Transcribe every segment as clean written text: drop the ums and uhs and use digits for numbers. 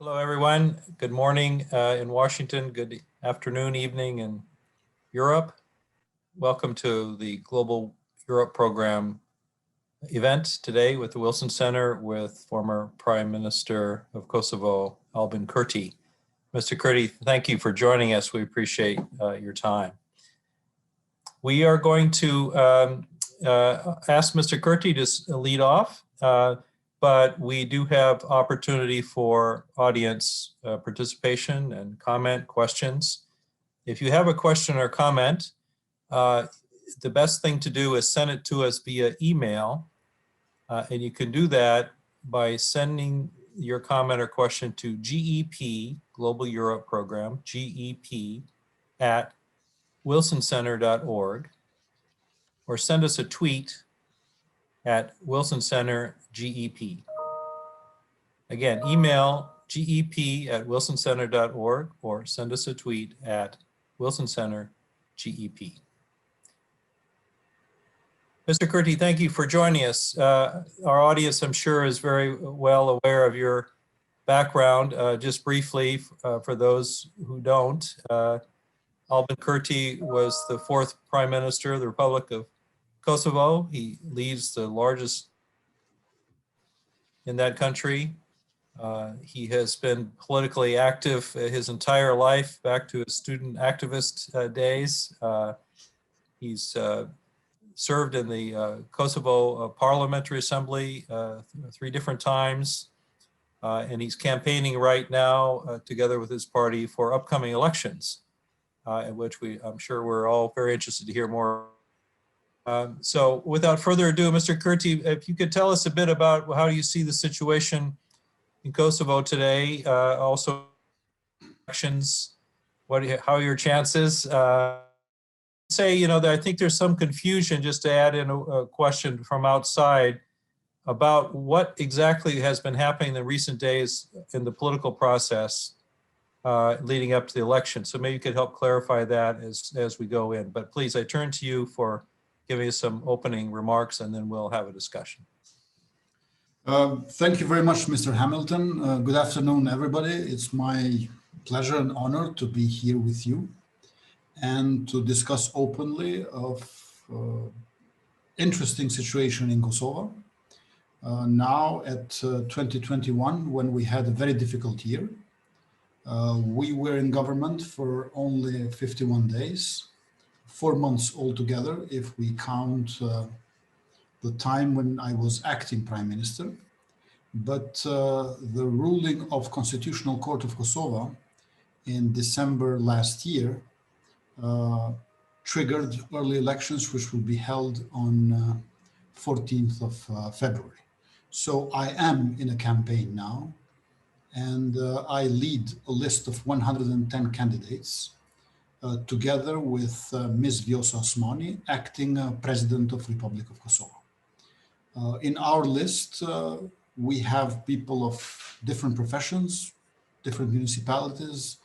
Hello, everyone. Good morning in Washington. Good afternoon, evening in Europe. Welcome to the Global Europe Program event today with the Wilson Center with former Prime Minister of Kosovo, Albin Kurti. Mr. Kurti, thank you for joining us. We appreciate your time. We are going to ask Mr. Kurti to lead off. But we do have opportunity for audience participation and comment questions. If you have a question or comment, the best thing to do is send it to us via email. And you can do that by sending your comment or question to GEP, Global Europe Program, GEP at wilsoncenter.org, or send us a tweet at Wilson Center GEP. Again, email gep@wilsoncenter.org or send us a tweet at Wilson Center GEP. Mr. Kurti, thank you for joining us. Our audience, I'm sure, is very well aware of your background. Just briefly, for those who don't, Albin Kurti was the 4th Prime Minister of the Republic of Kosovo. He leads the largest in that country. He has been politically active his entire life, back to his student activist days. He's served in the Kosovo Parliamentary Assembly 3 different times, and he's campaigning right now together with his party for upcoming elections, in which I'm sure we're all very interested to hear more. So without further ado, Mr. Kurti, if you could tell us a bit about how you see the situation in Kosovo today, also elections, how are your chances? Say, I think there's some confusion, just to add in a question from outside, about what exactly has been happening in recent days in the political process leading up to the election. So maybe you could help clarify that as we go in. But please, I turn to you for giving us some opening remarks, and then we'll have a discussion. Thank you very much, Mr. Hamilton. Good afternoon, everybody. It's my pleasure and honor to be here with you and to discuss openly of interesting situation in Kosovo. Now at 2021, when we had a very difficult year, we were in government for only 51 days. 4 months altogether, if we count the time when I was acting Prime Minister. But the ruling of Constitutional Court of Kosovo in December last year triggered early elections, which will be held on 14th of February. So I am in a campaign now, and I lead a list of 110 candidates together with Ms. Vjosa Osmani, acting President of Republic of Kosovo. In our list, we have people of different professions, different municipalities,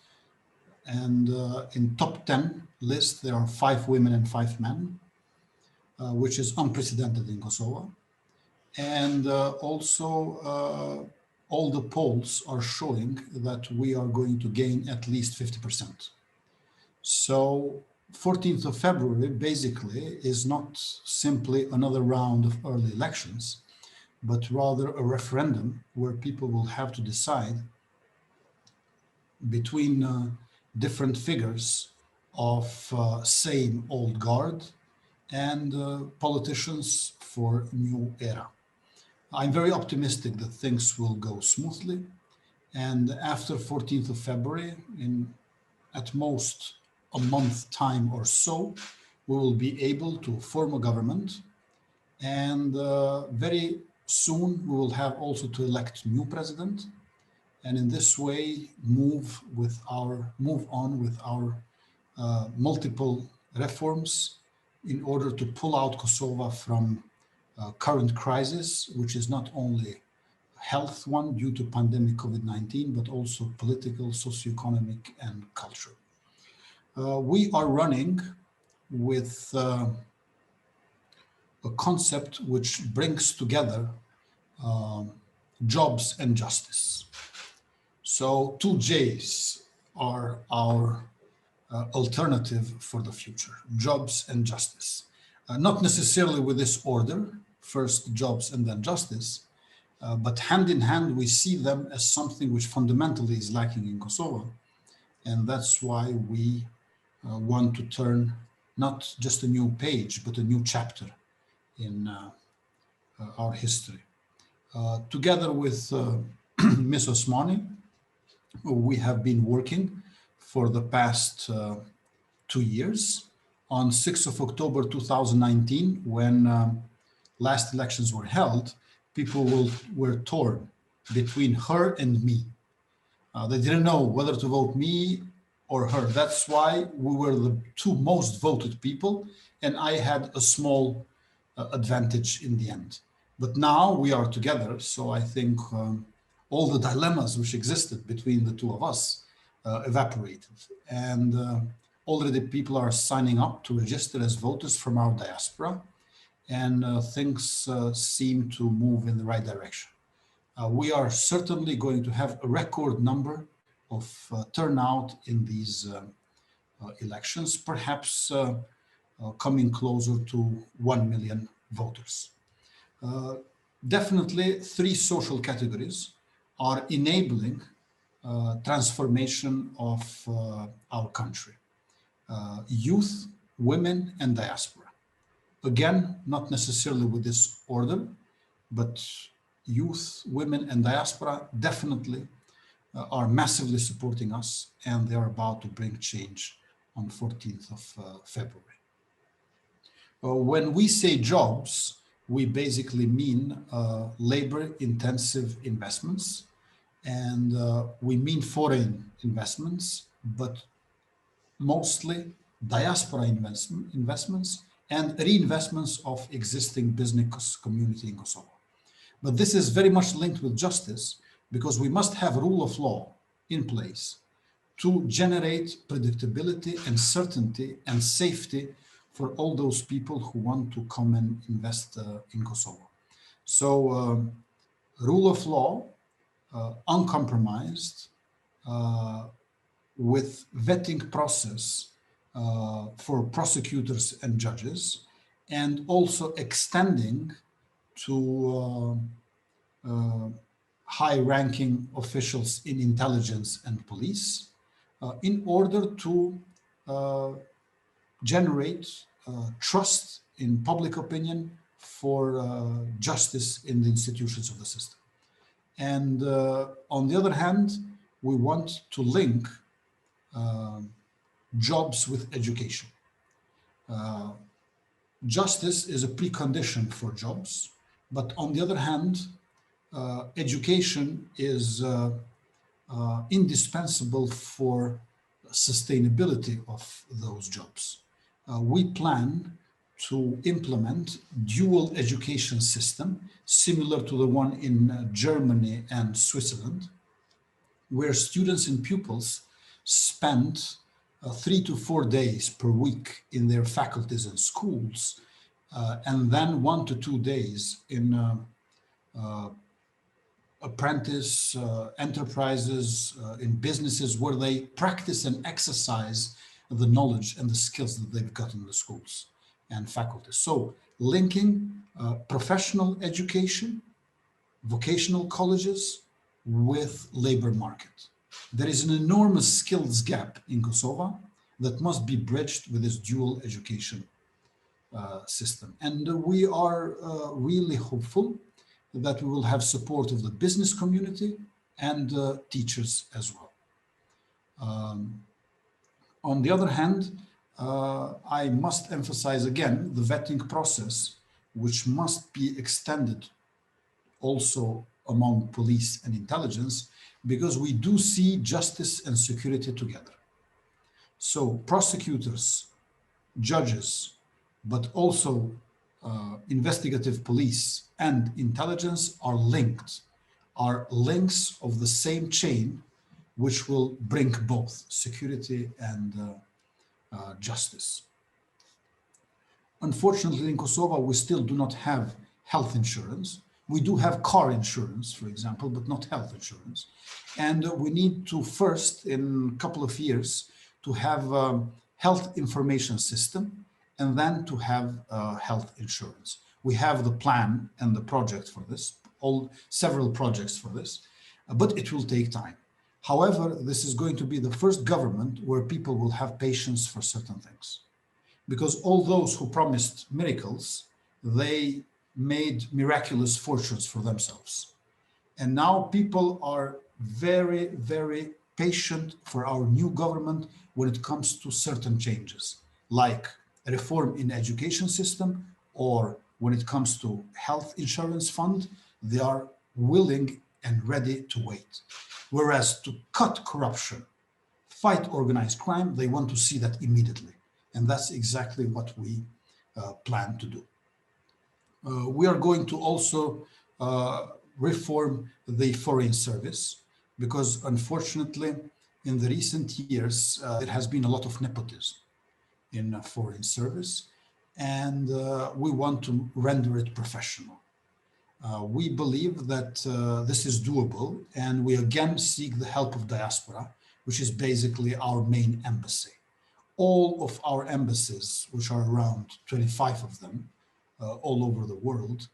and in top 10 list, there are 5 women and 5 men, which is unprecedented in Kosovo. And also, all the polls are showing that we are going to gain at least 50%. So 14th of February basically is not simply another round of early elections, but rather a referendum where people will have to decide between different figures of same old guard and politicians for new era. I'm very optimistic that things will go smoothly, and after 14th of February, in at most a month time or so, we will be able to form a government, and very soon we will have also to elect new president, and in this way move on with our multiple reforms in order to pull out Kosovo from current crisis, which is not only health one due to pandemic COVID-19, but also political, socioeconomic, and cultural. We are running with a concept which brings together jobs and justice. So 2Js are our alternative for the future: jobs and justice. Not necessarily with this order, first jobs and then justice, but hand in hand, we see them as something which fundamentally is lacking in Kosovo. And that's why we want to turn not just a new page, but a new chapter in our history. Together with Ms. Osmani, we have been working for the past 2 years. On 6th of October 2019, when last elections were held, people were torn between her and me. They didn't know whether to vote me or her. That's why we were the two most voted people, and I had a small advantage in the end. But now we are together, so I think all the dilemmas which existed between the two of us evaporated. And already people are signing up to register as voters from our diaspora, and things seem to move in the right direction. We are certainly going to have a record number of turnout in these elections, perhaps coming closer to 1 million voters. Definitely 3 social categories are enabling transformation of our country: youth, women, and diaspora. Again, not necessarily with this order, but youth, women, and diaspora definitely are massively supporting us, and they are about to bring change on 14th of February. When we say jobs, we basically mean labor-intensive investments, and we mean foreign investments, but mostly diaspora investments and reinvestments of existing business community in Kosovo. But this is very much linked with justice, because we must have rule of law in place to generate predictability and certainty and safety for all those people who want to come and invest in Kosovo. So rule of law, uncompromised, with vetting process for prosecutors and judges, and also extending to high-ranking officials in intelligence and police, in order to generate trust in public opinion for justice in the institutions of the system. And on the other hand, we want to link jobs with education. Justice is a precondition for jobs, but on the other hand, education is indispensable for sustainability of those jobs. We plan to implement dual education system similar to the one in Germany and Switzerland, where students and pupils spend 3 to 4 days per week in their faculties and schools, and then 1 to 2 days in apprentice enterprises, in businesses, where they practice and exercise the knowledge and the skills that they've got in the schools and faculties. So linking professional education, vocational colleges with labor market. There is an enormous skills gap in Kosovo that must be bridged with this dual education system. And we are really hopeful that we will have support of the business community and teachers as well. On the other hand, I must emphasize again the vetting process, which must be extended also among police and intelligence, because we do see justice and security together. So prosecutors, judges, but also investigative police and intelligence are linked, are links of the same chain, which will bring both security and justice. Unfortunately, in Kosovo, we still do not have health insurance, We do have car insurance, for example, but not health insurance. And we need to first, in a couple of years, to have a health information system and then to have health insurance. We have the plan and the project for this, several projects for this, but it will take time. However, this is going to be the first government where people will have patience for certain things. Because all those who promised miracles, they made miraculous fortunes for themselves. And now people are very, very patient for our new government when it comes to certain changes, like a reform in education system, or when it comes to health insurance fund, they are willing and ready to wait. Whereas to cut corruption, fight organized crime, they want to see that immediately. And that's exactly what we plan to do. We are going to also reform the foreign service, because unfortunately, in the recent years, there has been a lot of nepotism in foreign service, and we want to render it professional. We believe that this is doable, and we again seek the help of diaspora, which is basically our main embassy. All of our embassies, which are around 25 of them, all over the world,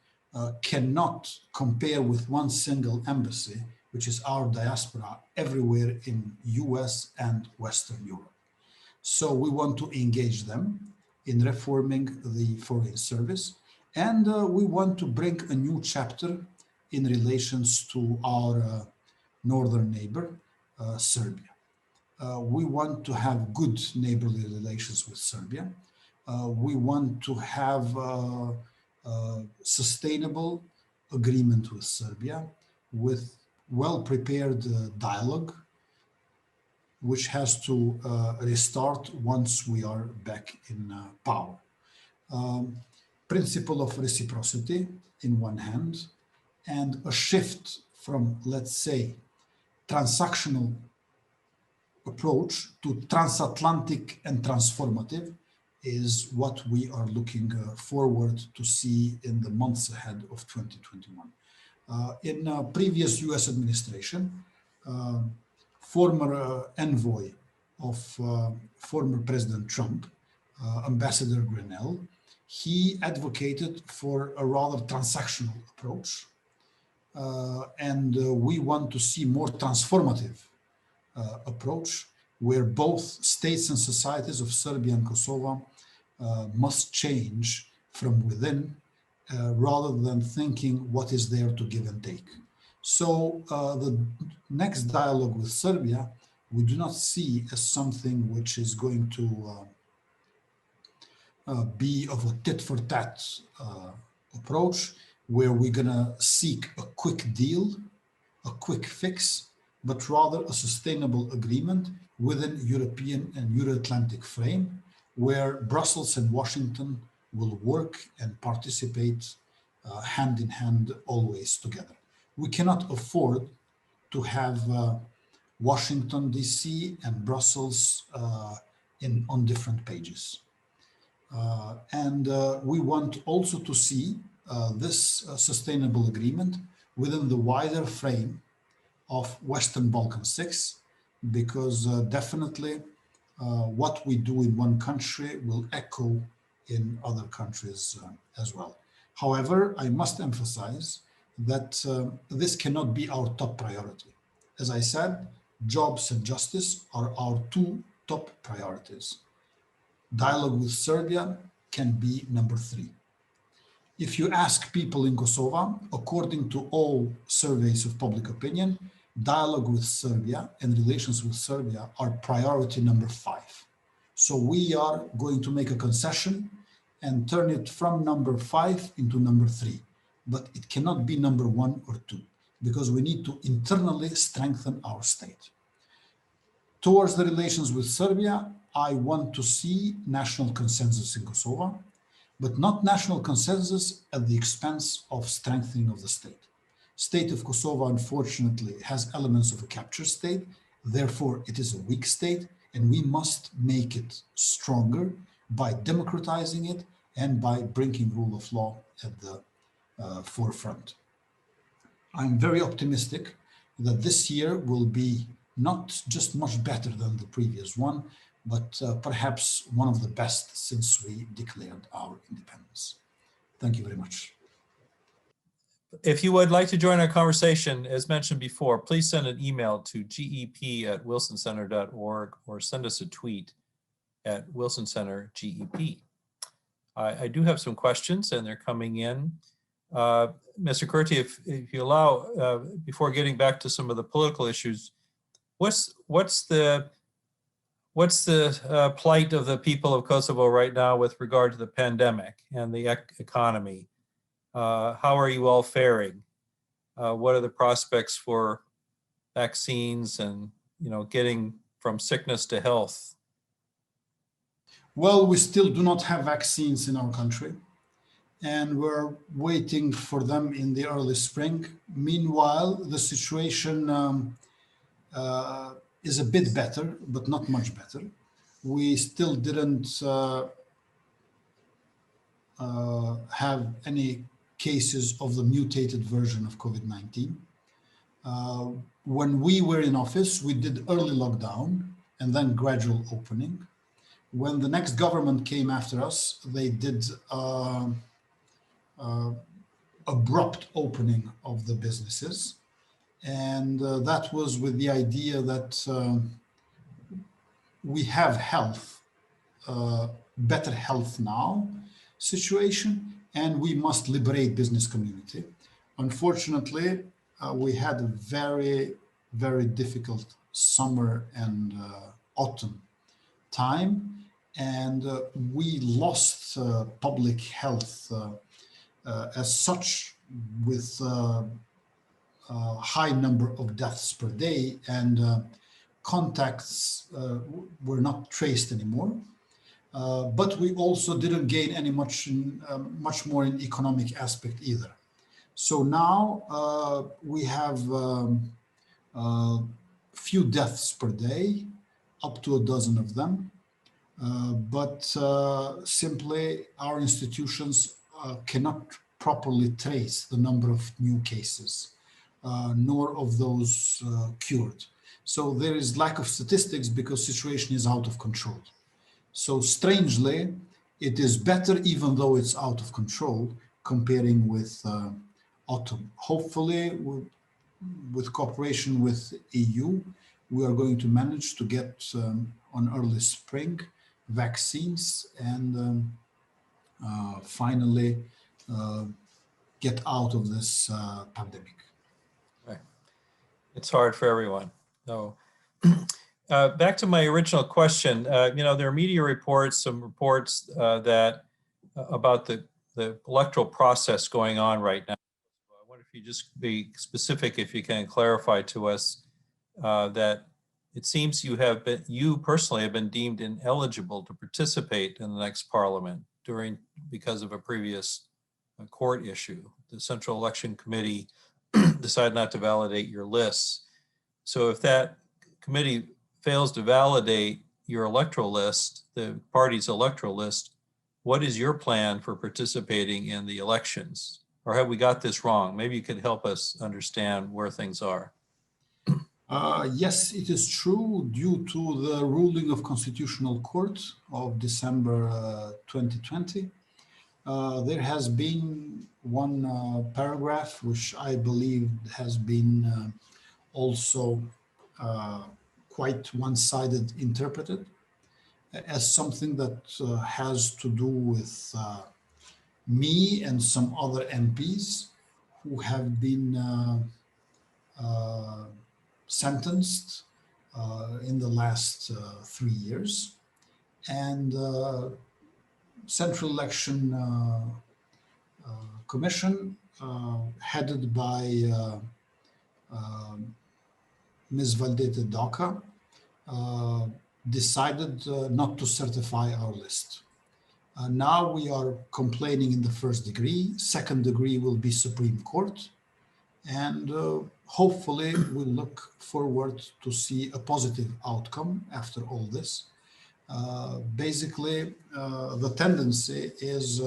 cannot compare with one single embassy, which is our diaspora everywhere in US and Western Europe. So we want to engage them in reforming the foreign service, and we want to bring a new chapter in relations to our northern neighbor, Serbia. We want to have good neighborly relations with Serbia. We want to have a sustainable agreement with Serbia, with well-prepared dialogue, which has to restart once we are back in power. Principle of reciprocity in one hand, and a shift from, let's say, transactional approach to transatlantic and transformative is what we are looking forward to see in the months ahead of 2021. In a previous US administration, former envoy of former President Trump, Ambassador Grenell, he advocated for a rather transactional approach. And we want to see more transformative approach, where both states and societies of Serbia and Kosovo must change from within, rather than thinking what is there to give and take. So the next dialogue with Serbia, we do not see as something which is going to be of a tit-for-tat approach, where we're going to seek a quick deal, a quick fix, but rather a sustainable agreement within European and Euro-Atlantic frame, where Brussels and Washington will work and participate hand in hand, always together. We cannot afford to have Washington, DC and Brussels on different pages. And we want also to see this sustainable agreement within the wider frame of Western Balkan 6, because definitely what we do in one country will echo in other countries as well. However, I must emphasize that this cannot be our top priority. As I said, jobs and justice are our two top priorities. Dialogue with Serbia can be number 3. If you ask people in Kosovo, according to all surveys of public opinion, dialogue with Serbia and relations with Serbia are priority number 5. So we are going to make a concession and turn it from number 5 into number 3. But it cannot be number 1 or 2, because we need to internally strengthen our state. Towards the relations with Serbia, I want to see national consensus in Kosovo, but not national consensus at the expense of strengthening of the state. State of Kosovo, unfortunately, has elements of a capture state. Therefore, it is a weak state, and we must make it stronger by democratizing it and by bringing rule of law at the forefront. I'm very optimistic that this year will be not just much better than the previous one, but perhaps one of the best since we declared our independence. Thank you very much. If you would like to join our conversation, as mentioned before, please send an email to gep@wilsoncenter.org or send us a tweet at wilsoncentergep. I do have some questions and they're coming in. Mr. Kurti, if you allow, before getting back to some of the political issues, what's the plight of the people of Kosovo right now with regard to the pandemic and the economy? How are you all faring? What are the prospects for vaccines and, getting from sickness to health? Well, we still do not have vaccines in our country, and we're waiting for them in the early spring. Meanwhile, the situation is a bit better, but not much better. We still didn't have any cases of the mutated version of COVID-19. When we were in office, we did early lockdown and then gradual opening. When the next government came after us, they did abrupt opening of the businesses. And that was with the idea that we have health, better health now situation, and we must liberate business community. Unfortunately, we had a very, very difficult summer and autumn time, and we lost public health as such, with a high number of deaths per day, and contacts were not traced anymore. But we also didn't gain any much more in economic aspect either. So now we have few deaths per day, up to a dozen of them. But simply our institutions cannot properly trace the number of new cases, nor of those cured. So there is lack of statistics because situation is out of control. So strangely, it is better even though it's out of control comparing with autumn. Hopefully, with cooperation with EU, we are going to manage to get on early spring vaccines and finally get out of this pandemic. Right. It's hard for everyone. So back to my original question, there are media reports, some reports that about the electoral process going on right now. I wonder if you just be specific, if you can clarify to us that it seems you personally have been deemed ineligible to participate in the next parliament because of a previous court issue. The Central Election Committee decided not to validate your lists. So if that committee fails to validate your electoral list, the party's electoral list, what is your plan for participating in the elections? Or have we got this wrong? Maybe you could help us understand where things are. Yes, it is true. Due to the ruling of Constitutional Court of December 2020, there has been one paragraph which I believe has been also quite one-sided interpreted as something that has to do with me and some other MPs who have been sentenced in the last 3 years, and Central Election Commission headed by Ms. Valdete Doka decided not to certify our list. Now we are complaining in the first degree. Second degree will be Supreme Court, and hopefully we'll look forward to see a positive outcome after all this. Basically, the tendency is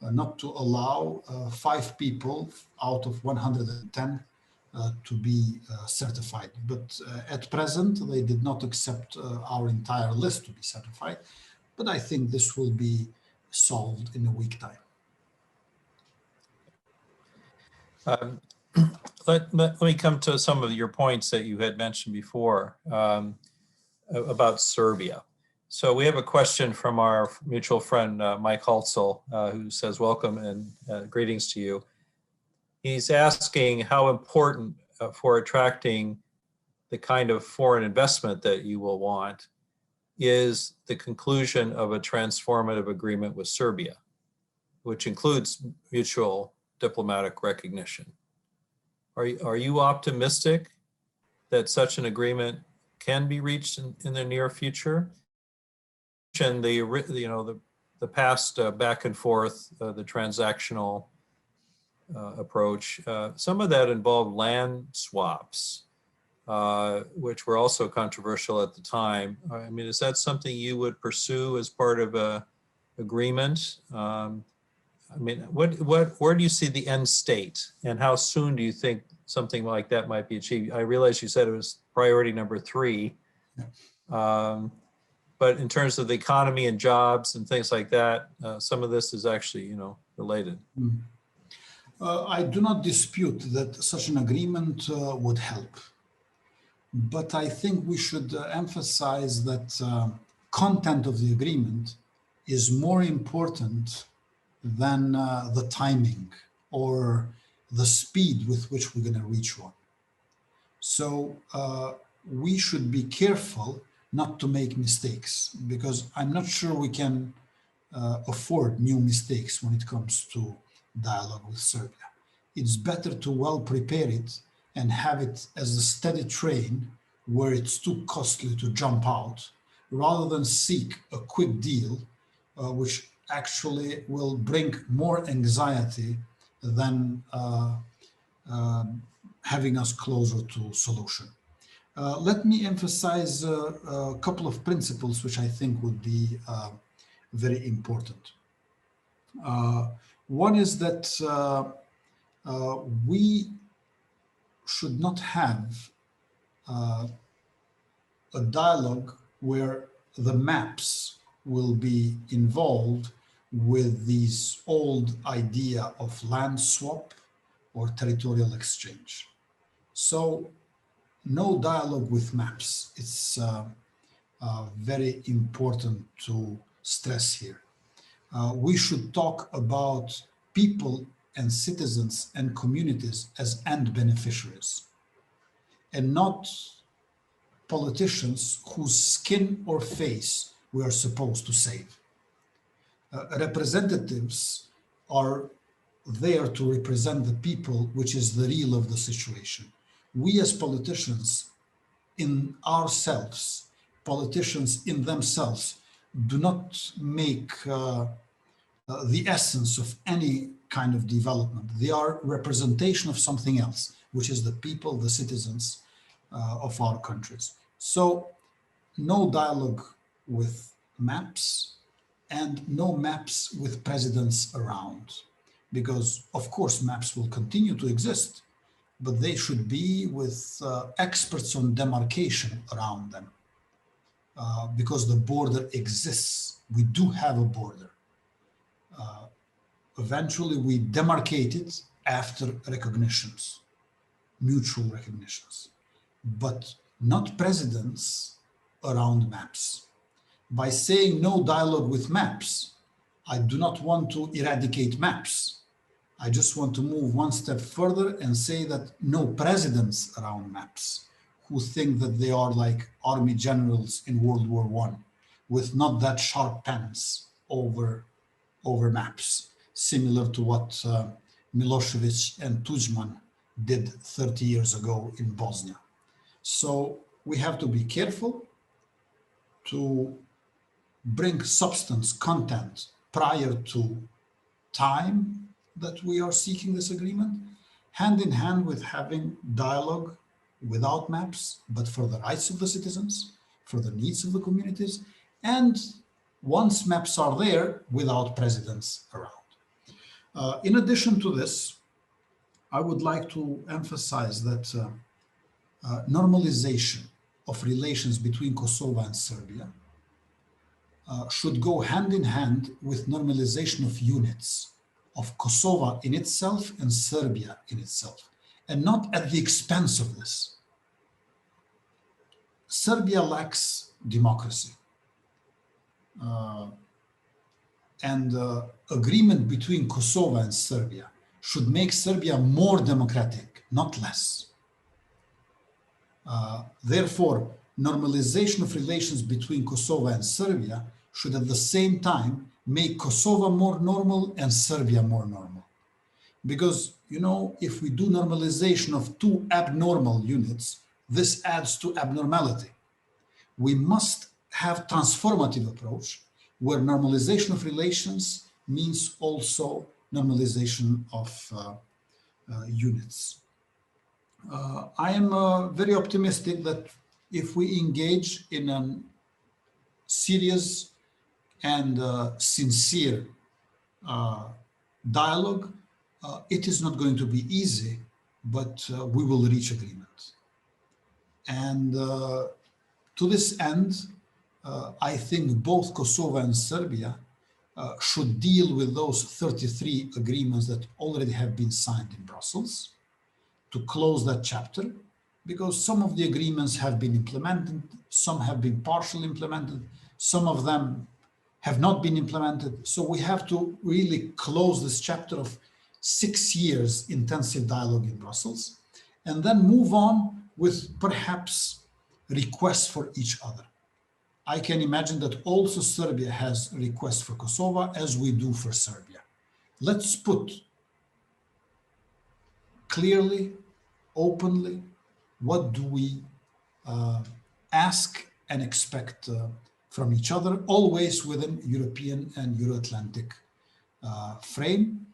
not to allow 5 people out of 110 to be certified. But at present, they did not accept our entire list to be certified. But I think this will be solved in a week's time. Let me come to some of your points that you had mentioned before about Serbia. So we have a question from our mutual friend, Mike Holtzel, who says, welcome and greetings to you. He's asking how important for attracting the kind of foreign investment that you will want is the conclusion of a transformative agreement with Serbia, which includes mutual diplomatic recognition. Are you optimistic that such an agreement can be reached in the near future? And the past back and forth, the transactional approach, some of that involved land swaps, which were also controversial at the time. I mean, is that something you would pursue as part of a agreement? I mean, where do you see the end state, and how soon do you think something like that might be achieved? I realize you said it was priority number 3, but in terms of the economy and jobs and things like that, some of this is actually, related. I do not dispute that such an agreement would help, but I think we should emphasize that content of the agreement is more important than the timing or the speed with which we're going to reach one. So we should be careful not to make mistakes, because I'm not sure we can afford new mistakes when it comes to dialogue with Serbia. It's better to well prepare it and have it as a steady train where it's too costly to jump out, rather than seek a quick deal, which actually will bring more anxiety than having us closer to solution. Let me emphasize a couple of principles which I think would be very important. One is that we should not have a dialogue where the maps will be involved with this old idea of land swap or territorial exchange. So no dialogue with maps. It's very important to stress here. We should talk about people and citizens and communities as end beneficiaries, and not politicians whose skin or face we are supposed to save. Representatives are there to represent the people, which is the real of the situation. We as politicians in ourselves, politicians in themselves, do not make the essence of any kind of development. They are representation of something else, which is the people, the citizens of our countries. So no dialogue with maps, and no maps with presidents around, because of course maps will continue to exist, but they should be with experts on demarcation around them, because the border exists. We do have a border. Eventually we demarcate it after recognitions, mutual recognitions, but not presidents around maps. By saying no dialogue with maps, I do not want to eradicate maps. I just want to move one step further and say that no presidents around maps who think that they are like army generals in World War I with not that sharp pens over maps, similar to what Milosevic and Tudjman did 30 years ago in Bosnia. So we have to be careful to bring substance, content, prior to time that we are seeking this agreement, hand in hand with having dialogue without maps, but for the rights of the citizens, for the needs of the communities, and once maps are there, without presidents around. In addition to this, I would like to emphasize that normalization of relations between Kosovo and Serbia should go hand in hand with normalization of units of Kosovo in itself and Serbia in itself, and not at the expense of this. Serbia lacks democracy. And agreement between Kosovo and Serbia should make Serbia more democratic, not less. Therefore, normalization of relations between Kosovo and Serbia should at the same time make Kosovo more normal and Serbia more normal. Because, you know, if we do normalization of two abnormal units, this adds to abnormality. We must have transformative approach where normalization of relations means also normalization of units. I am very optimistic that if we engage in a serious and sincere dialogue, it is not going to be easy, but we will reach agreement. And to this end, I think both Kosovo and Serbia should deal with those 33 agreements that already have been signed in Brussels to close that chapter, because some of the agreements have been implemented, some have been partially implemented, some of them have not been implemented. So we have to really close this chapter of 6 years intensive dialogue in Brussels, and then move on with perhaps requests for each other. I can imagine that also Serbia has requests for Kosovo, as we do for Serbia. Let's put clearly, openly, what do we ask and expect from each other, always within European and Euro-Atlantic frame,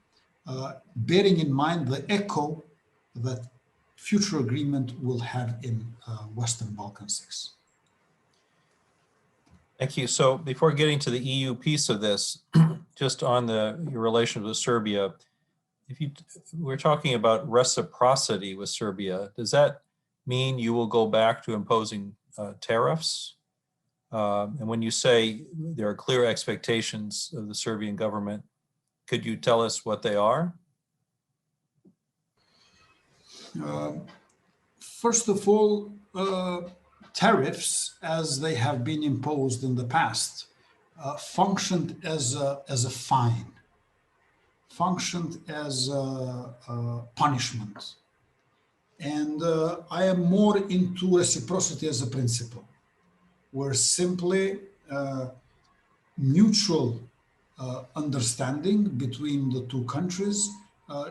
bearing in mind the echo that future agreement will have in Western Balkan 6. Thank you. So before getting to the EU piece of this, just on your relations with Serbia, we're talking about reciprocity with Serbia. Does that mean you will go back to imposing tariffs? And when you say there are clear expectations of the Serbian government, could you tell us what they are? First of all, tariffs, as they have been imposed in the past, functioned as a fine, functioned as a punishment. And I am more into reciprocity as a principle, where simply mutual understanding between the two countries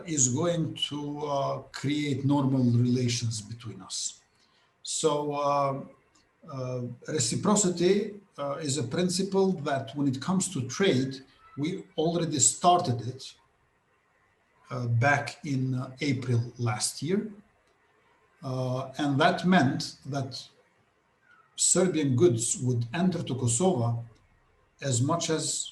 is going to create normal relations between us. So reciprocity is a principle that when it comes to trade, we already started it back in April last year. And that meant that Serbian goods would enter to Kosovo as much as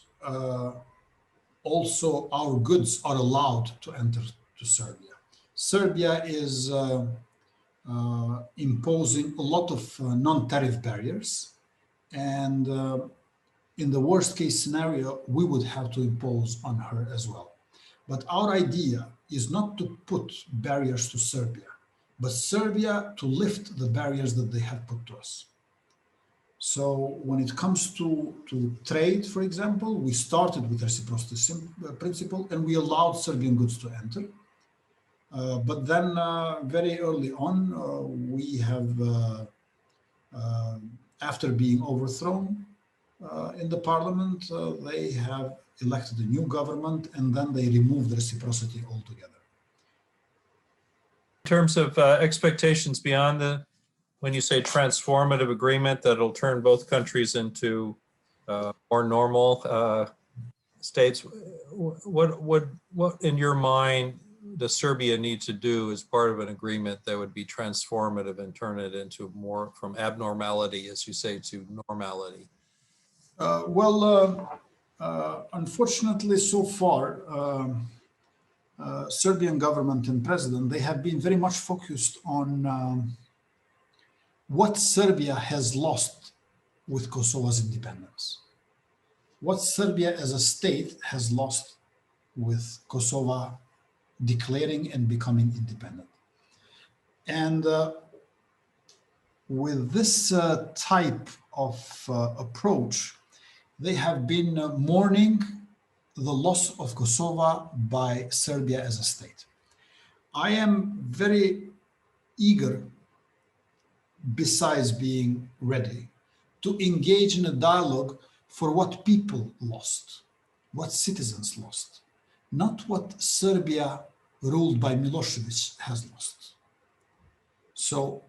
also our goods are allowed to enter to Serbia. Serbia is imposing a lot of non-tariff barriers, and in the worst case scenario, we would have to impose on her as well. But our idea is not to put barriers to Serbia, but Serbia to lift the barriers that they have put to us. So when it comes to trade, for example, we started with reciprocity principle and we allowed Serbian goods to enter. But then very early on, we have, after being overthrown in the parliament, they have elected a new government and then they removed reciprocity altogether. In terms of expectations beyond when you say transformative agreement that'll turn both countries into more normal states, what in your mind does Serbia need to do as part of an agreement that would be transformative and turn it into more from abnormality, as you say, to normality? Unfortunately, so far, Serbian government and president, they have been very much focused on what Serbia has lost with Kosovo's independence, what Serbia as a state has lost with Kosovo declaring and becoming independent. And with this type of approach, they have been mourning the loss of Kosovo by Serbia as a state. I am very eager, besides being ready, to engage in a dialogue for what people lost, what citizens lost, not what Serbia ruled by Milosevic has lost. So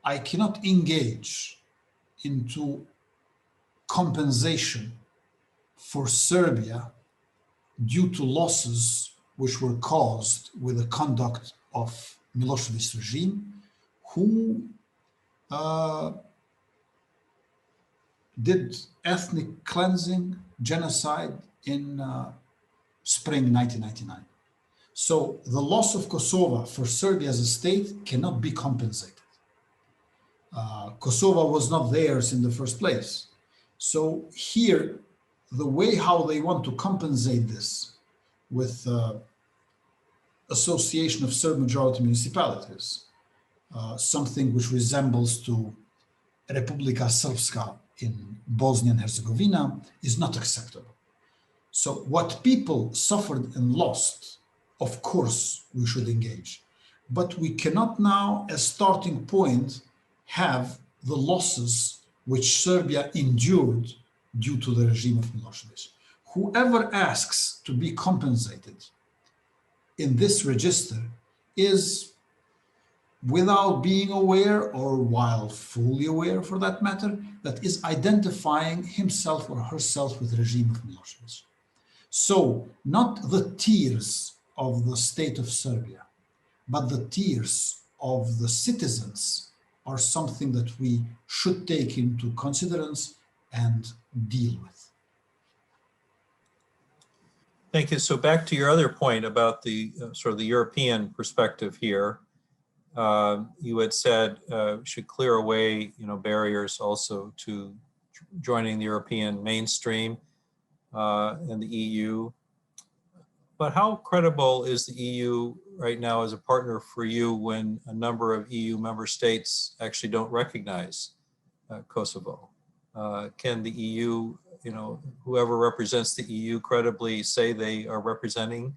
I cannot engage into compensation for Serbia due to losses which were caused with the conduct of Milosevic's regime, who did ethnic cleansing, genocide in spring 1999. So the loss of Kosovo for Serbia as a state cannot be compensated. Kosovo was not theirs in the first place. So here, the way how they want to compensate this with association of Serb majority municipalities, something which resembles to Republika Srpska in Bosnia and Herzegovina, is not acceptable. So what people suffered and lost, of course, we should engage. But we cannot now, as starting point, have the losses which Serbia endured due to the regime of Milosevic. Whoever asks to be compensated in this register is, without being aware or while fully aware for that matter, that is identifying himself or herself with the regime of Milosevic. So not the tears of the state of Serbia, but the tears of the citizens are something that we should take into considerance and deal with. Thank you. So back to your other point about the sort of the European perspective here. You had said we should clear away, barriers also to joining the European mainstream and the EU. But how credible is the EU right now as a partner for you when a number of EU member states actually don't recognize Kosovo? Can the EU, whoever represents the EU credibly say they are representing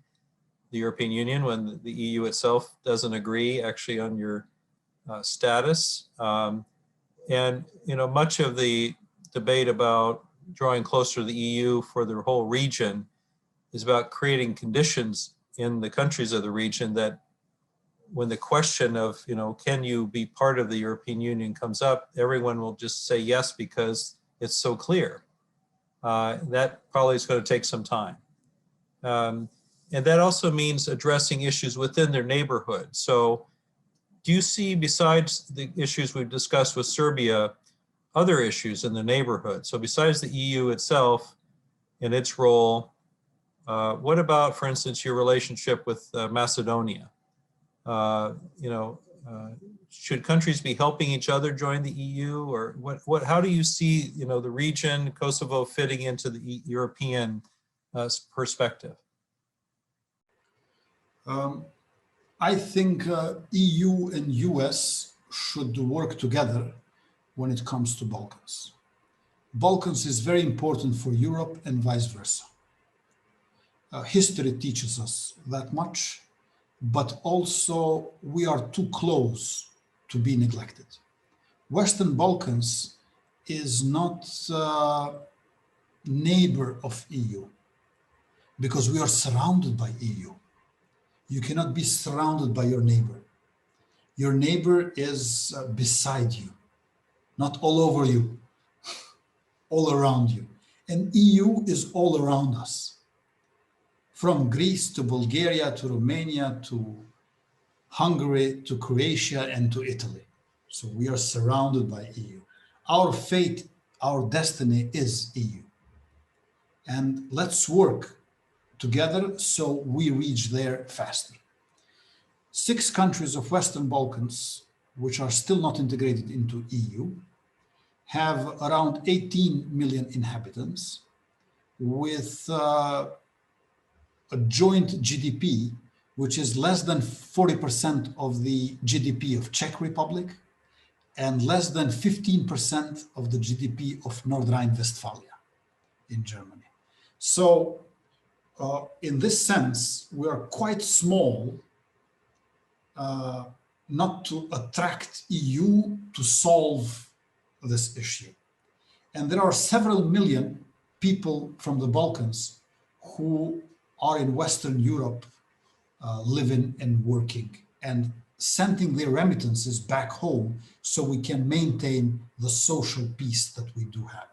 the European Union when the EU itself doesn't agree actually on your status? And much of the debate about drawing closer to the EU for the whole region is about creating conditions in the countries of the region that when the question of, can you be part of the European Union comes up, everyone will just say yes because it's so clear. That probably is going to take some time. And that also means addressing issues within their neighborhood. So do you see, besides the issues we've discussed with Serbia, other issues in the neighborhood? So besides the EU itself and its role, what about, for instance, your relationship with Macedonia? Should countries be helping each other join the EU, or how do you see, the region, Kosovo, fitting into the European perspective? I think EU and US should work together when it comes to Balkans. Balkans is very important for Europe and vice versa. History teaches us that much, but also we are too close to be neglected. Western Balkans is not neighbor of EU because we are surrounded by EU. You cannot be surrounded by your neighbor. Your neighbor is beside you, not all over you, all around you. And EU is all around us. From Greece to Bulgaria to Romania to Hungary to Croatia and to Italy. So we are surrounded by EU. Our fate, our destiny is EU. And let's work together, so we reach there faster. 6 countries of Western Balkans, which are still not integrated into EU, have around 18 million inhabitants with a joint GDP, which is less than 40% of the GDP of Czech Republic and less than 15% of the GDP of North Rhine-Westphalia in Germany. So in this sense, we are quite small not to attract EU to solve this issue. And there are several million people from the Balkans who are in Western Europe living and working and sending their remittances back home so we can maintain the social peace that we do have,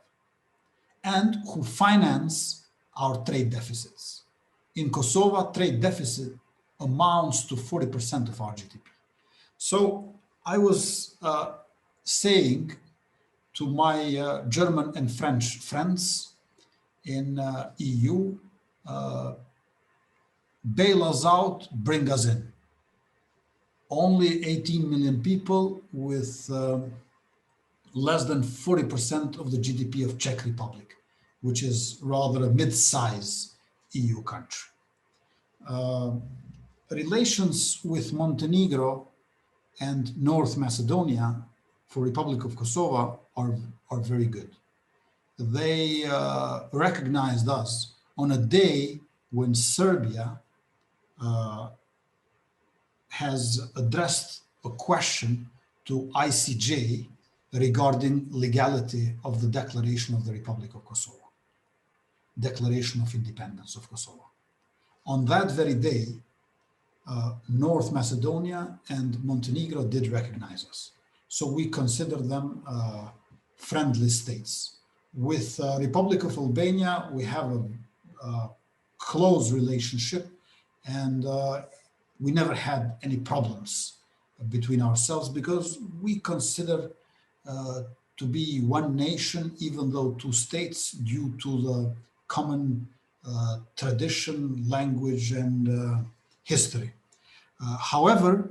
and who finance our trade deficits. In Kosovo, trade deficit amounts to 40% of our GDP. So I was saying to my German and French friends in EU, bail us out, bring us in. Only 18 million people with less than 40% of the GDP of Czech Republic, which is rather a mid-size EU country. Relations with Montenegro and North Macedonia for Republic of Kosovo are very good. They recognized us on a day when Serbia has addressed a question to ICJ regarding legality of the declaration of the Republic of Kosovo, declaration of independence of Kosovo. On that very day, North Macedonia and Montenegro did recognize us. So we consider them friendly states. With Republic of Albania, we have a close relationship, and we never had any problems between ourselves because we consider to be one nation, even though 2 states, due to the common tradition, language, and history. However,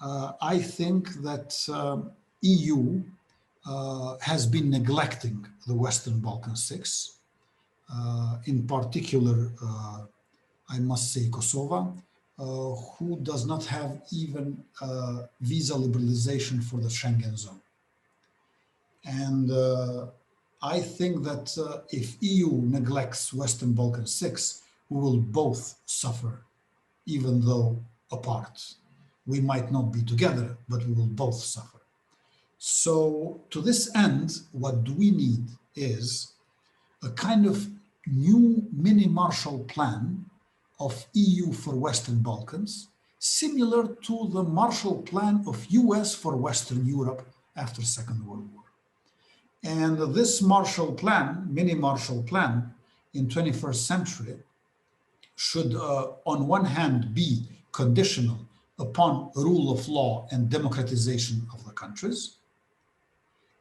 I think that EU has been neglecting the Western Balkan 6, in particular, I must say Kosovo, who does not have even visa liberalization for the Schengen zone. And I think that if EU neglects Western Balkan 6, we will both suffer, even though apart. We might not be together, but we will both suffer. So to this end, what do we need is a kind of new mini Marshall Plan of EU for Western Balkans, similar to the Marshall Plan of US for Western Europe after Second World War. And this Marshall Plan, mini Marshall Plan in 21st century should on one hand be conditional upon rule of law and democratization of the countries,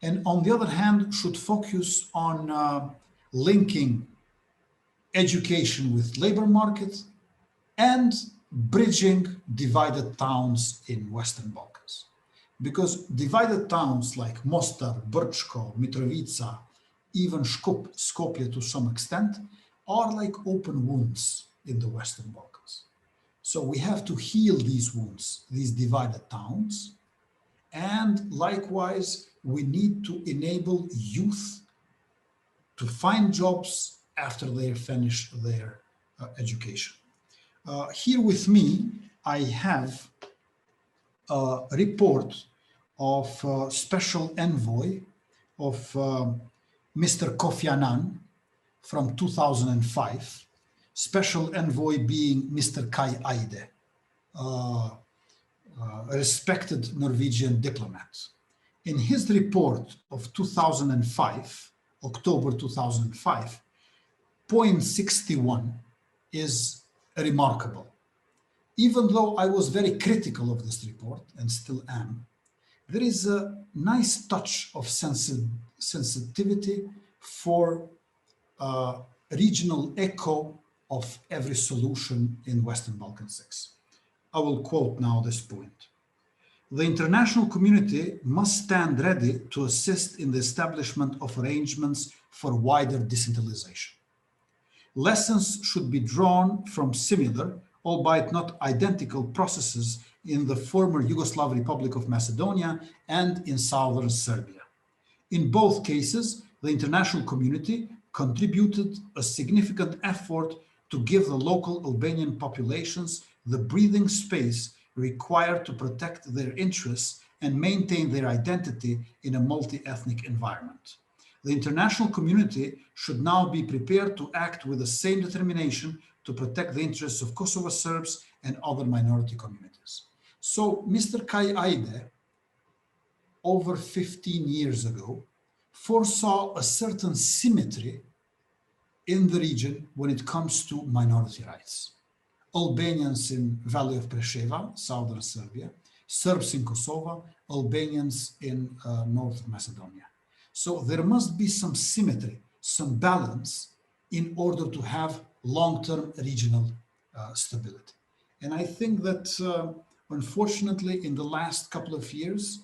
and on the other hand should focus on linking education with labor market and bridging divided towns in Western Balkans. Because divided towns like Mostar, Brčko, Mitrovica, even Skopje to some extent, are like open wounds in the Western Balkans. So we have to heal these wounds, these divided towns, and likewise, we need to enable youth to find jobs after they finish their education. Here with me, I have a report of Special Envoy of Mr. Kofi Annan from 2005, Special Envoy being Mr. Kai Eide, a respected Norwegian diplomat. In his report of 2005, October 2005, point 61 is remarkable. Even though I was very critical of this report, and still am, there is a nice touch of sensitivity for regional echo of every solution in Western Balkan 6. I will quote now this point. The international community must stand ready to assist in the establishment of arrangements for wider decentralization. Lessons should be drawn from similar, albeit not identical, processes in the former Yugoslav Republic of Macedonia and in southern Serbia. In both cases, the international community contributed a significant effort to give the local Albanian populations the breathing space required to protect their interests and maintain their identity in a multi-ethnic environment. The international community should now be prepared to act with the same determination to protect the interests of Kosovo Serbs and other minority communities. So Mr. Kai Aide, over 15 years ago, foresaw a certain symmetry in the region when it comes to minority rights. Albanians in Valley of Preševa, southern Serbia, Serbs in Kosovo, Albanians in North Macedonia. So there must be some symmetry, some balance in order to have long-term regional stability. And I think that unfortunately in the last couple of years,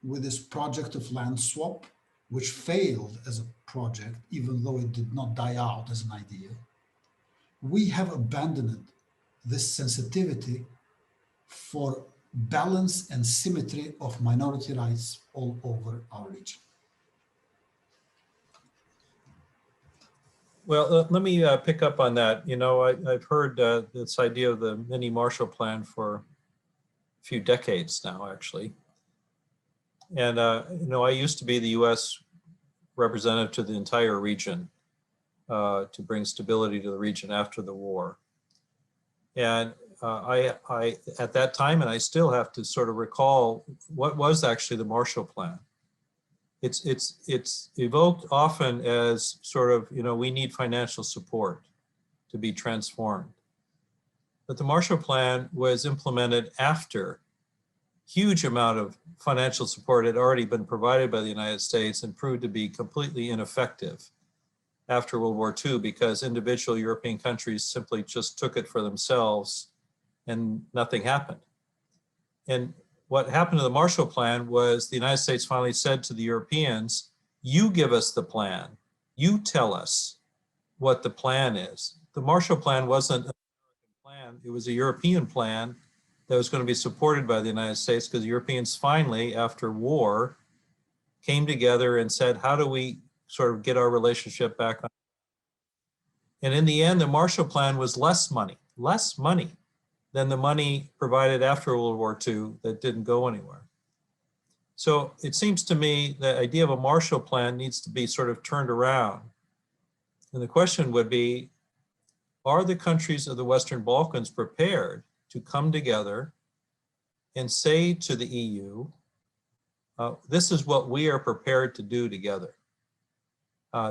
with this project of land swap, which failed as a project, even though it did not die out as an idea, we have abandoned this sensitivity for balance and symmetry of minority rights all over our region. Well, let me pick up on that. You know, I've heard this idea of the mini Marshall Plan for a few decades now, actually. And, you know, I used to be the U.S. representative to the entire region to bring stability to the region after the war. And I, at that time, and I still have to sort of recall what was actually the Marshall Plan. It's evoked often as sort of, you know, we need financial support to be transformed. But the Marshall Plan was implemented after huge amount of financial support had already been provided by the United States and proved to be completely ineffective after World War II because individual European countries simply just took it for themselves and nothing happened. And what happened to the Marshall Plan was the United States finally said to the Europeans, you give us the plan. You tell us what the plan is. The Marshall Plan wasn't an American plan. It was a European plan that was going to be supported by the United States because the Europeans finally, after war, came together and said, how do we sort of get our relationship back on? And in the end, the Marshall Plan was less money than the money provided after World War II that didn't go anywhere. So it seems to me the idea of a Marshall Plan needs to be sort of turned around. And the question would be, are the countries of the Western Balkans prepared to come together and say to the EU, this is what we are prepared to do together.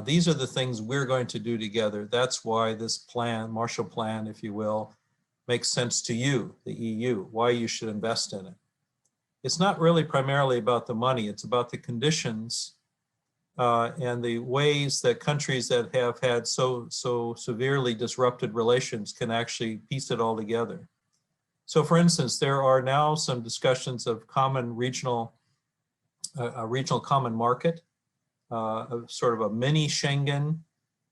These are the things we're going to do together. That's why this plan, Marshall Plan, if you will, makes sense to you, the EU, why you should invest in it. It's not really primarily about the money, it's about the conditions and the ways that countries that have had so severely disrupted relations can actually piece it all together. So for instance, there are now some discussions of common regional, a regional common market, sort of a mini Schengen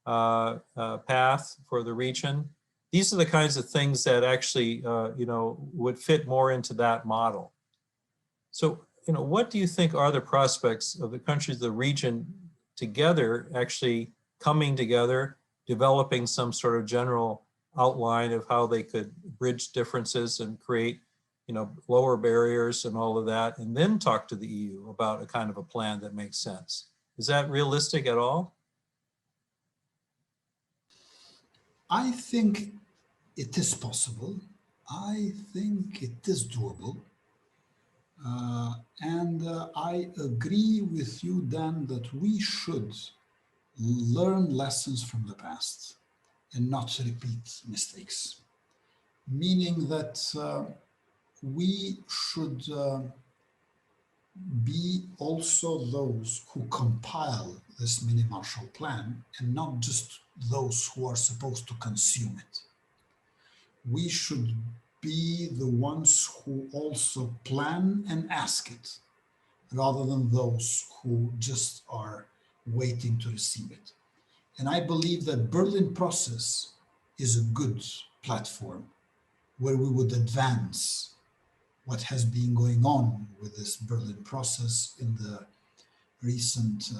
path for the region. These are the kinds of things that actually, you know, would fit more into that model. So, you know, what do you think are the prospects of the countries of the region together, actually coming together, developing some sort of general outline of how they could bridge differences and create, you know, lower barriers and all of that, and then talk to the EU about a kind of a plan that makes sense? Is that realistic at all? I think it is possible. I think it is doable. I agree with you, Dan, that we should learn lessons from the past and not repeat mistakes. Meaning that we should be also those who compile this mini Marshall Plan and not just those who are supposed to consume it. we should be the ones who also plan and ask it, rather than those who just are waiting to receive it. And I believe that Berlin process is a good platform where we would advance what has been going on with this Berlin process in the recent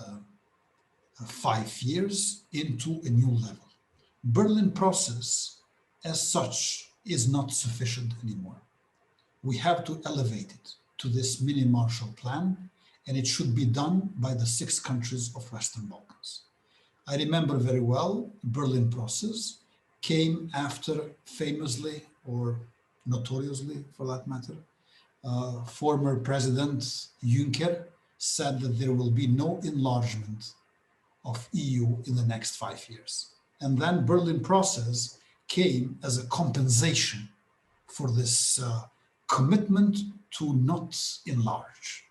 5 years into a new level. Berlin process as such is not sufficient anymore. We have to elevate it to this mini Marshall Plan, and it should be done by the 6 countries of Western Balkans. I remember very well, Berlin process came after famously, or notoriously for that matter, former President Juncker said that there will be no enlargement of EU in the next 5 years. And then Berlin process came as a compensation for this commitment to not enlarge.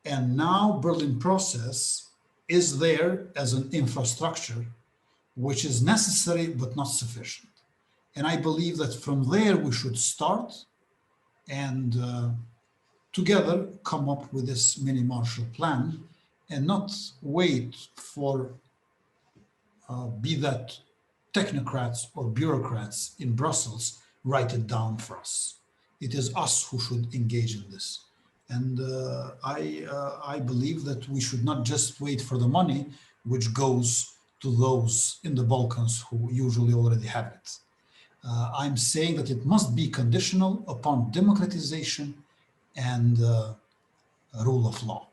And now Berlin process is there as an infrastructure which is necessary but not sufficient. And I believe that from there we should start and together come up with this mini Marshall Plan and not wait for be that technocrats or bureaucrats in Brussels write it down for us. It is us who should engage in this. And I believe that we should not just wait for the money which goes to those in the Balkans who usually already have it. I'm saying that it must be conditional upon democratization and rule of law.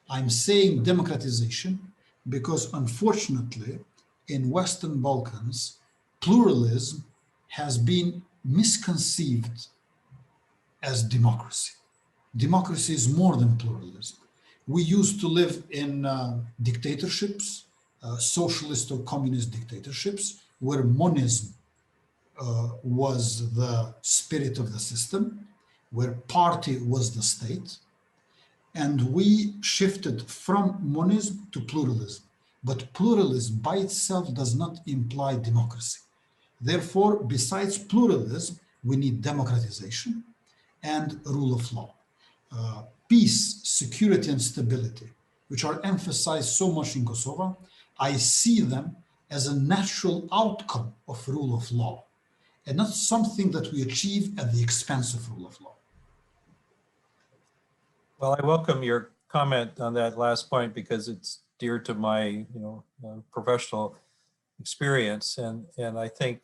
I'm saying democratization because unfortunately in Western Balkans, pluralism has been misconceived as democracy. Democracy is more than pluralism. We used to live in dictatorships, socialist or communist dictatorships, where monism was the spirit of the system, where party was the state. And we shifted from monism to pluralism. But pluralism by itself does not imply democracy. Therefore, besides pluralism, we need democratization and rule of law. Peace, security, and stability, which are emphasized so much in Kosovo, I see them as a natural outcome of rule of law, and not something that we achieve at the expense of rule of law. Well, I welcome your comment on that last point because it's dear to my professional experience. And I think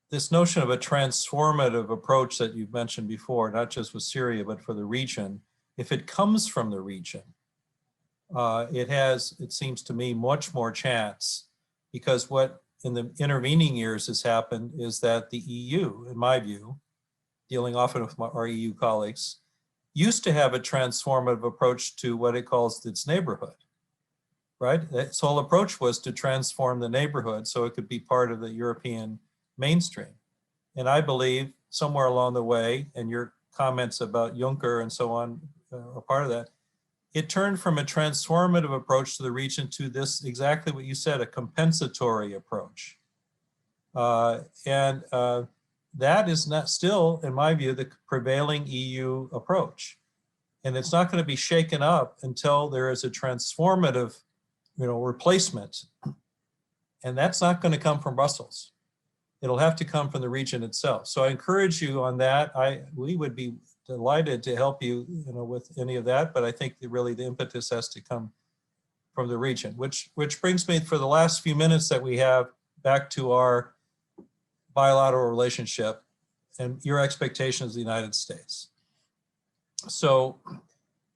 this notion of a transformative approach that you've mentioned before, not just with Syria, but for the region, if it comes from the region, it seems to me, much more chance, because what in the intervening years has happened is that the EU, in my view, dealing often with our EU colleagues, used to have a transformative approach to what it calls its neighborhood, right? Its whole approach was to transform the neighborhood so it could be part of the European mainstream. And I believe somewhere along the way, and your comments about Juncker and so on are part of that, it turned from a transformative approach to the region to this, exactly what you said, a compensatory approach. That is not still, in my view, the prevailing EU approach. And it's not going to be shaken up until there is a transformative, replacement. And that's not going to come from Brussels. It'll have to come from the region itself. So I encourage you on that. We would be delighted to help you, with any of that, but I think that really the impetus has to come from the region, which brings me, for the last few minutes that we have, back to our bilateral relationship and your expectations of the United States. So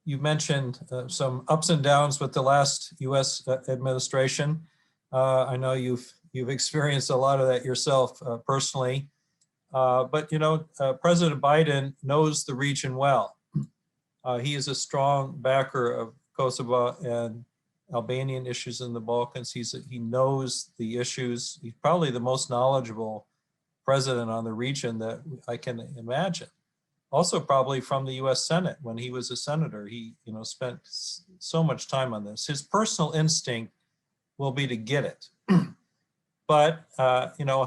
you mentioned some ups and downs with the last US administration. I know you've experienced a lot of that yourself personally, but President Biden knows the region well. He is a strong backer of Kosovo and Albanian issues in the Balkans. He knows the issues. He's probably the most knowledgeable president on the region that I can imagine. Also probably from the US Senate. When he was a senator, he spent so much time on this. His personal instinct will be to get it. but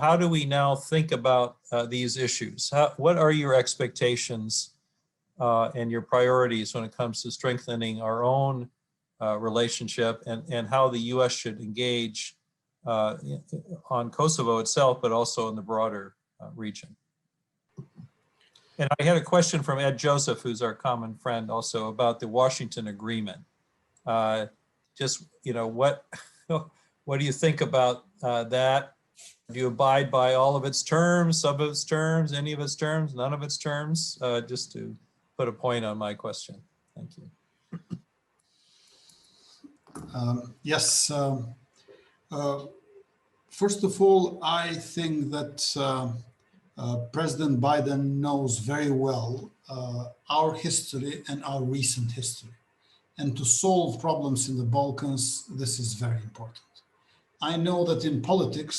how do we now think about these issues? What are your expectations and your priorities when it comes to strengthening our own relationship, and how the U.S. should engage on Kosovo itself, but also in the broader region? And I had a question from Ed Joseph, who's our common friend, also about the Washington Agreement. What do you think about that? Do you abide by all of its terms, some of its terms, any of its terms, none of its terms? Just to put a point on my question. Thank you. Yes. First of all, I think that President Biden knows very well our history and our recent history. And to solve problems in the Balkans, this is very important. I know that in politics,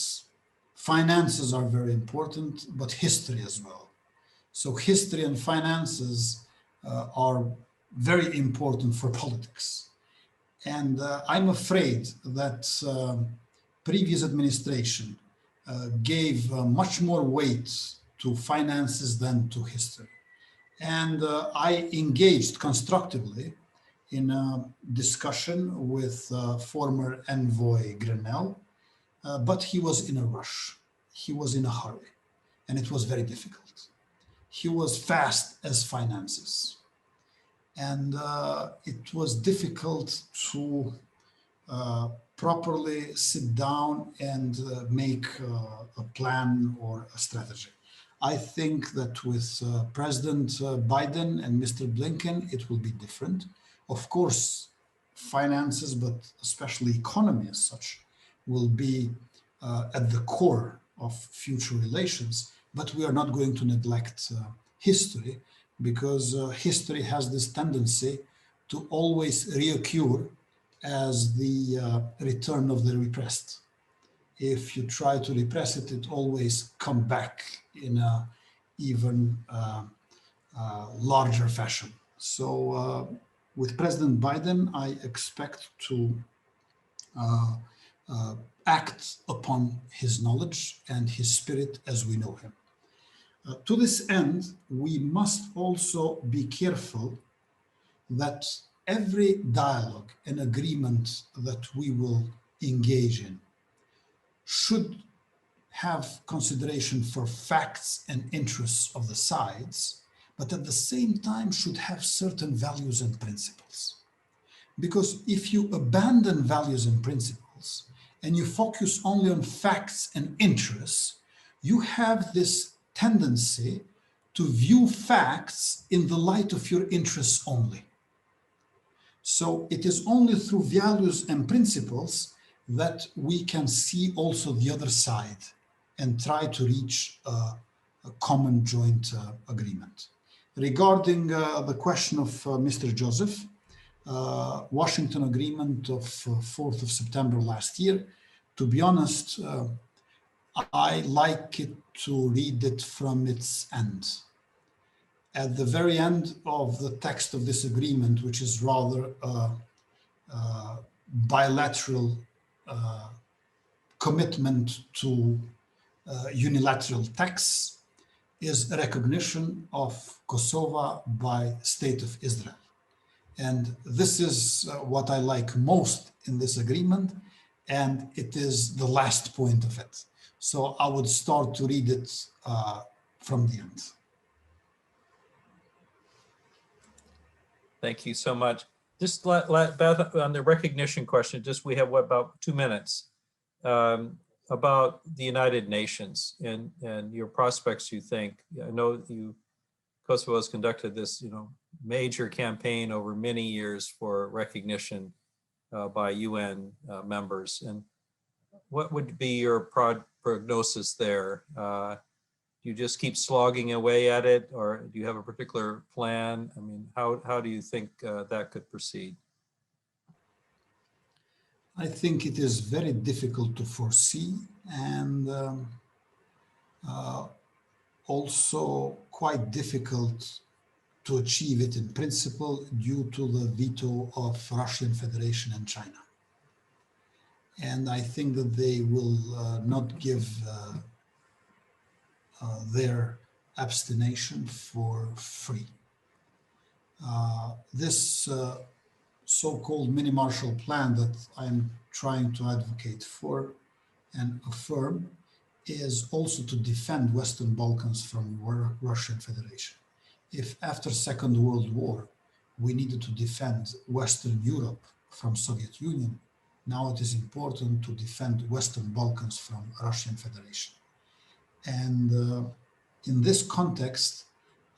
finances are very important, but history as well. So history and finances are very important for politics. And I'm afraid that previous administration gave much more weight to finances than to history. And I engaged constructively in a discussion with former envoy Grenell, but he was in a rush. He was in a hurry, and it was very difficult. He was fast as finances. And it was difficult to properly sit down and make a plan or a strategy. I think that with President Biden and Mr. Blinken, it will be different. Of course, finances, but especially economy as such, will be at the core of future relations. But we are not going to neglect history, because history has this tendency to always reoccur as the return of the repressed. If you try to repress it, it always comes back in a even larger fashion. So with President Biden, I expect to act upon his knowledge and his spirit as we know him. To this end, we must also be careful that every dialogue and agreement that we will engage in should have consideration for facts and interests of the sides, but at the same time should have certain values and principles. Because if you abandon values and principles and you focus only on facts and interests, you have this tendency to view facts in the light of your interests only. So it is only through values and principles that we can see also the other side and try to reach a common joint agreement. Regarding the question of Mr. Joseph, Washington Agreement of 4th of September last year, to be honest, I like it to read it from its end. At the very end of the text of this agreement, which is rather a bilateral commitment to unilateral tax, is a recognition of Kosovo by State of Israel. And this is what I like most in this agreement, and it is the last point of it. So I would start to read it from the end. Thank you so much. Just let Beth, on the recognition question, just we have what, about 2 minutes, about the United Nations and your prospects, you think. I know Kosovo has conducted this major campaign over many years for recognition by UN members. And what would be your prognosis there? Do you just keep slogging away at it, or do you have a particular plan? I mean, how do you think that could proceed? I think it is very difficult to foresee, and also quite difficult to achieve it in principle due to the veto of Russian Federation and China. and I think that they will not give their abstination for free. This so-called mini Marshall Plan that I'm trying to advocate for and affirm is also to defend Western Balkans from Russian Federation. If after Second World War we needed to defend Western Europe from Soviet Union, now it is important to defend Western Balkans from Russian Federation. And in this context,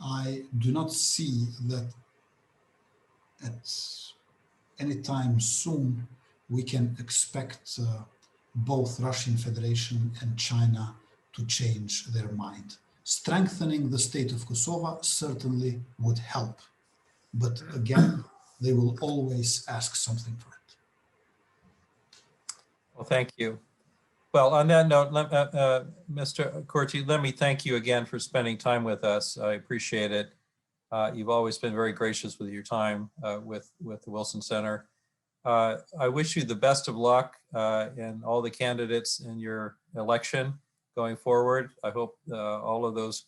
I do not see that at any time soon we can expect both Russian Federation and China to change their mind. Strengthening the state of Kosovo certainly would help, but again, they will always ask something for it. Well, thank you. Well, on that note, Mr. Kurti, let me thank you again for spending time with us. I appreciate it. You've always been very gracious with your time with the Wilson Center. I wish you the best of luck and all the candidates in your election going forward. I hope all of those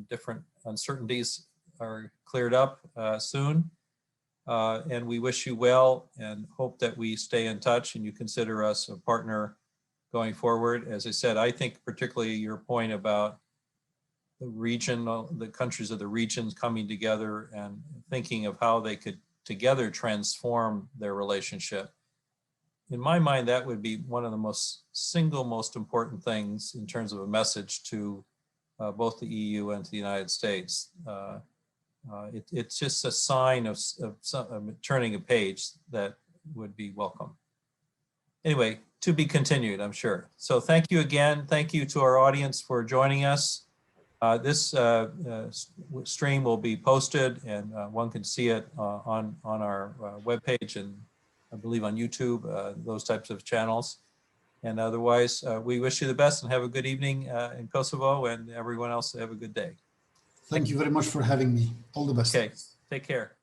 different uncertainties are cleared up soon. And we wish you well and hope that we stay in touch and you consider us a partner going forward. As I said, I think particularly your point about the region, the countries of the regions coming together and thinking of how they could together transform their relationship. In my mind, that would be one of the single most important things in terms of a message to both the EU and to the United States. It's just a sign of turning a page that would be welcome. Anyway, to be continued, I'm sure. So thank you again. Thank you to our audience for joining us. This stream will be posted and one can see it on our webpage and I believe on YouTube, those types of channels. And otherwise, we wish you the best and have a good evening in Kosovo, and everyone else have a good day. Thank you very much for having me. All the best. Okay, take care.